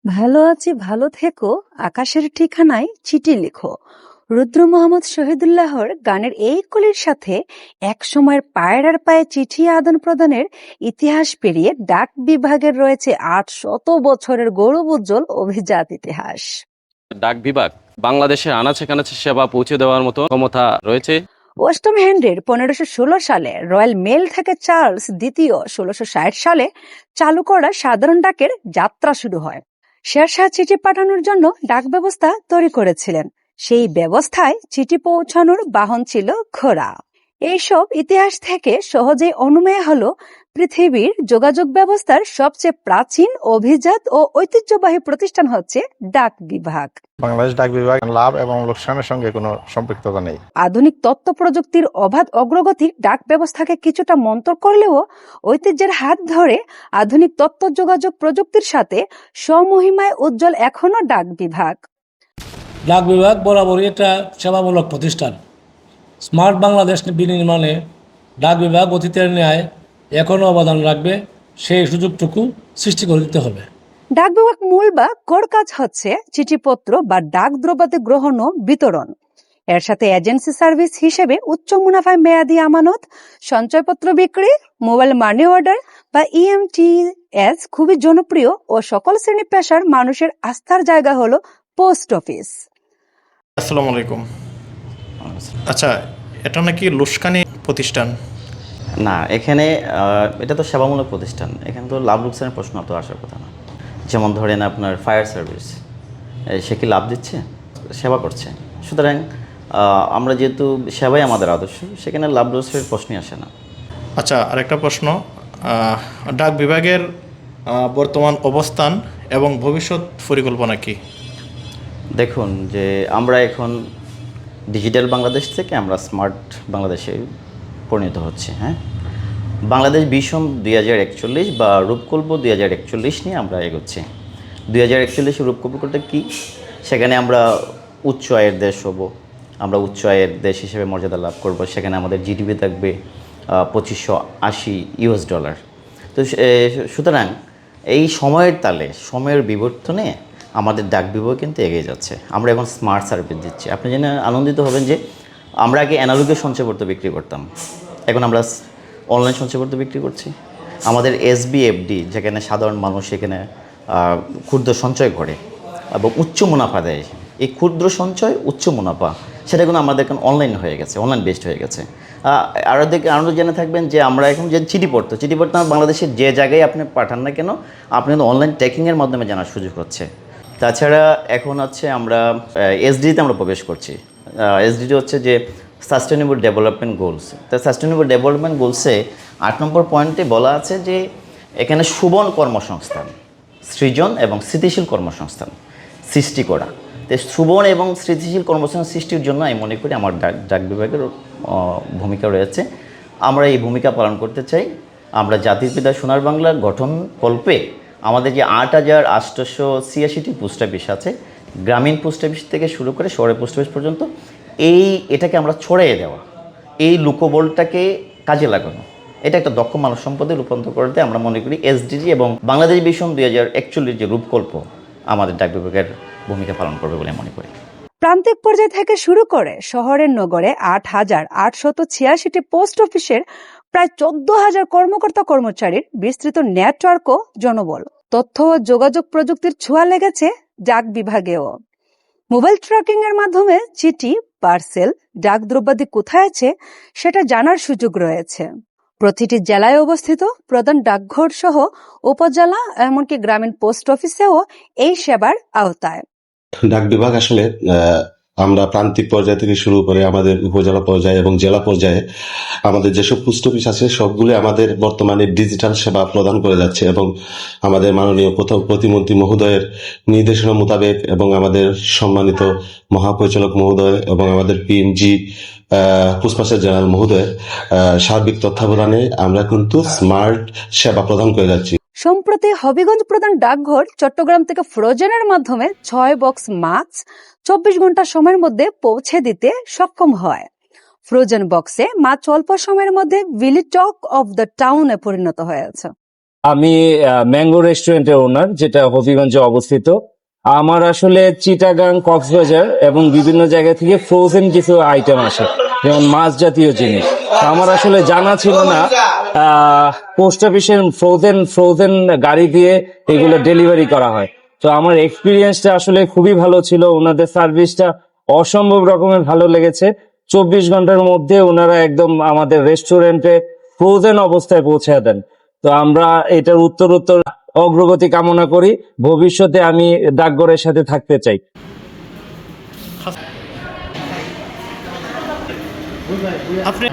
ভালো আছি, ভালো থেকো, আকাশের ঠিকানায় চিঠি লিখো। রুদ্র মোহাম্মদ শহীদুল্লাহর গানের এই কলির সাথে এক সময়ের পায়রার পায়ে চিঠি আদান প্রদানের ইতিহাস পেরিয়ে ডাক বিভাগের রয়েছে ৮০০ বছরের গৌরবোজ্জ্বল অভিজাত ইতিহাস। ডাক বিভাগ বাংলাদেশের আনাচে কানাচে সেবা পৌঁছে দেওয়ার মতো ক্ষমতা রয়েছে। অষ্টম হেনরির ১৫১৬ সালে রয়্যাল মেল থেকে চার্লস দ্বিতীয় ১৬৬০ সালে চালু করা সাধারণ ডাকের যাত্রা শুরু হয়। শেরশাহ চিঠি পাঠানোর জন্য ডাক ব্যবস্থা তৈরি করেছিলেন। সেই ব্যবস্থায় চিঠি পৌঁছানোর বাহন ছিল ঘোড়া। এইসব ইতিহাস থেকে সহজেই অনুমেয় হলো পৃথিবীর যোগাযোগ ব্যবস্থার সবচেয়ে প্রাচীন, অভিজাত ও ঐতিহ্যবাহী প্রতিষ্ঠান হচ্ছে ডাক বিভাগ। বাংলাদেশ ডাক বিভাগ লাভ এবং লোকসানের সঙ্গে কোনো সম্পৃক্ততা নেই। আধুনিক তথ্য প্রযুক্তির অবাধ অগ্রগতি ডাক ব্যবস্থাকে কিছুটা মন্তর করলেও ঐতিহ্যের হাত ধরে আধুনিক তথ্য যোগাযোগ প্রযুক্তির সাথে স্বমহিমায় উজ্জ্বল এখনো ডাক বিভাগ। ডাক বিভাগ বরাবরই একটা সেবামূলক প্রতিষ্ঠান। স্মার্ট বাংলাদেশ বিনির্মাণে ডাক বিভাগ অতীতের ন্যায় এখনও অবদান রাখবে, সেই সুযোগটুকু সৃষ্টি করে দিতে হবে। ডাক বিভাগ মূল বা কোর কাজ হচ্ছে চিঠিপত্র বা ডাক দ্রব্যাদি গ্রহণ ও বিতরণ। এর সাথে এজেন্সি সার্ভিস হিসেবে উচ্চ মুনাফায় মেয়াদি আমানত, সঞ্চয়পত্র বিক্রি, মোবাইল মানি অর্ডার বা EMTS খুবই জনপ্রিয় ও সকল শ্রেণী পেশার মানুষের আস্থার জায়গা হলো পোস্ট অফিস। আসসালামু আলাইকুম। আচ্ছা, এটা নাকি লুস্কানি প্রতিষ্ঠান? না, এখানে এটা তো সেবামূলক প্রতিষ্ঠান। এখানে তো লাভ লোকসানের প্রশ্ন তো আসার কথা না। যেমন ধরেন আপনার ফায়ার সার্ভিস, সে কি লাভ দিচ্ছে? সেবা করছে। সুতরাং আমরা যেহেতু সেবাই আমাদের আদর্শ, সেখানে লাভ লোকসানের প্রশ্নই আসে না। আচ্ছা, আরেকটা প্রশ্ন, ডাক বিভাগের বর্তমান অবস্থান এবং ভবিষ্যৎ পরিকল্পনা কি? দেখুন যে আমরা এখন ডিজিটাল বাংলাদেশ থেকে আমরা স্মার্ট বাংলাদেশে পরিণত হচ্ছে। হ্যাঁ, বাংলাদেশ ভিশন 2041 বা রূপকল্প 2041 নিয়ে আমরা এগোচ্ছি। 2041 রূপকল্পটা কি? সেখানে আমরা উচ্চ আয়ের দেশ হব, আমরা উচ্চ আয়ের দেশ হিসেবে মর্যাদা লাভ করব। সেখানে আমাদের জিডিপি থাকবে $2580। তো সুতরাং এই সময়ের তালে, সময়ের বিবর্তনে আমাদের ডাক বিভাগ কিন্তু এগিয়ে যাচ্ছে। আমরা এখন স্মার্ট সার্ভিস দিচ্ছি। আপনি জেনে আনন্দিত হবেন যে আমরা আগে অ্যানালগের সঞ্চয়পত্র বিক্রি করতাম, এখন আমরা অনলাইন সঞ্চয়পত্র বিক্রি করছি। আমাদের SBFD, যেখানে সাধারণ মানুষ সেখানে ক্ষুদ্র সঞ্চয় করে এবং উচ্চ মুনাফা দেয়, এই ক্ষুদ্র সঞ্চয় উচ্চ মুনাফা সেটা কিন্তু আমাদের এখন অনলাইন হয়ে গেছে, অনলাইন বেসড হয়ে গেছে। আরও জেনে থাকবেন যে আমরা এখন যে চিঠিপত্র বাংলাদেশের যে জায়গায় আপনি পাঠান না কেন, আপনি কিন্তু অনলাইন ট্র্যাকিংয়ের মাধ্যমে জানার সুযোগ হচ্ছে। তাছাড়া এখন হচ্ছে আমরা SDGতে আমরা প্রবেশ করছি। SDG হচ্ছে যে সাস্টেনেবল ডেভেলপমেন্ট গোলস। তা সাস্টেনেবল ডেভেলপমেন্ট গোলসে 8 নম্বর পয়েন্টে বলা আছে যে এখানে সুবন কর্মসংস্থান, সৃজন এবং স্থিতিশীল কর্মসংস্থান সৃষ্টি করা। তো সুবন এবং স্থিতিশীল কর্মসংস্থান সৃষ্টির জন্য আমি মনে করি আমার ডাক বিভাগের ভূমিকা রয়েছে। আমরা এই ভূমিকা পালন করতে চাই। আমরা জাতির পিতা সোনার বাংলার গঠন কল্পে আমাদের যে 8886টি পোস্ট অফিস আছে, গ্রামীণ পোস্ট অফিস থেকে শুরু করে শহরের পোস্ট অফিস পর্যন্ত, এটাকে আমরা ছড়িয়ে দেওয়া, এই লোকবলটাকে কাজে লাগানো, এটা একটা দক্ষ মানব সম্পদে রূপান্তর করতে আমরা মনে করি SDG এবং বাংলাদেশ ভিশন 2041 যে রূপকল্প আমাদের ডাক বিভাগের ভূমিকা পালন করবে বলে মনে করি। প্রান্তিক পর্যায় থেকে শুরু করে শহরের নগরে 8886টি পোস্ট অফিসের প্রায় 14,000 কর্মকর্তা কর্মচারীর বিস্তৃত নেটওয়ার্ক ও জনবল। তথ্য ও যোগাযোগ প্রযুক্তির ছোঁয়া লেগেছে ডাক বিভাগেও। মোবাইল ট্র্যাকিং এর মাধ্যমে চিঠি, পার্সেল, ডাক দ্রব্যাদি কোথায় আছে সেটা জানার সুযোগ রয়েছে। প্রতিটি জেলায় অবস্থিত প্রধান ডাকঘর সহ উপজেলা এমনকি গ্রামীণ পোস্ট অফিসেও এই সেবার আওতায়। ডাক বিভাগ আসলে আমরা প্রান্তিক পর্যায় থেকে শুরু করে আমাদের উপজেলা পর্যায়ে এবং জেলা পর্যায়ে আমাদের যেসব পোস্ট অফিস আছে সবগুলো আমাদের বর্তমানে ডিজিটাল সেবা প্রদান করে যাচ্ছে এবং আমাদের মাননীয় প্রতিমন্ত্রী মহোদয়ের নির্দেশনা মোতাবেক এবং আমাদের সম্মানিত মহাপরিচালক মহোদয় এবং আমাদের PMG পোস্টমাস্টার জেনারেল মহোদয়ের সার্বিক তত্ত্বাবধানে আমরা কিন্তু স্মার্ট সেবা প্রদান করে যাচ্ছি। সম্প্রতি হবিগঞ্জ প্রধান ডাকঘর চট্টগ্রাম থেকে ফ্রোজেনের মাধ্যমে 6 বক্স মাছ 24 ঘন্টা সময়ের মধ্যে পৌঁছে দিতে সক্ষম হয়। ফ্রোজেন বক্সে মাছ অল্প সময়ের মধ্যে ভিলি টক অফ দ্য টাউনে পরিণত হয়েছে। আমি ম্যাঙ্গো রেস্টুরেন্টের ওনার, যেটা হবিগঞ্জে অবস্থিত। আমার আসলে চিটাগাং, কক্সবাজার এবং বিভিন্ন জায়গা থেকে ফ্রোজেন কিছু আইটেম আসে, যেমন মাছ জাতীয় জিনিস। তো আমার আসলে জানা ছিল না পোস্ট অফিসের ফ্রোজেন গাড়ি দিয়ে এগুলো ডেলিভারি করা হয়। তো আমার এক্সপিরিয়েন্সটা আসলে খুবই ভালো ছিল, ওনাদের সার্ভিসটা অসম্ভব রকমের ভালো লেগেছে। 24 ঘন্টার মধ্যে ওনারা একদম আমাদের রেস্টুরেন্টে ফ্রোজেন অবস্থায় পৌঁছে দেন। তো আমরা এটার উত্তরোত্তর অগ্রগতি কামনা করি। ভবিষ্যতে আমি ডাকঘরের সাথে থাকতে চাই। আপনি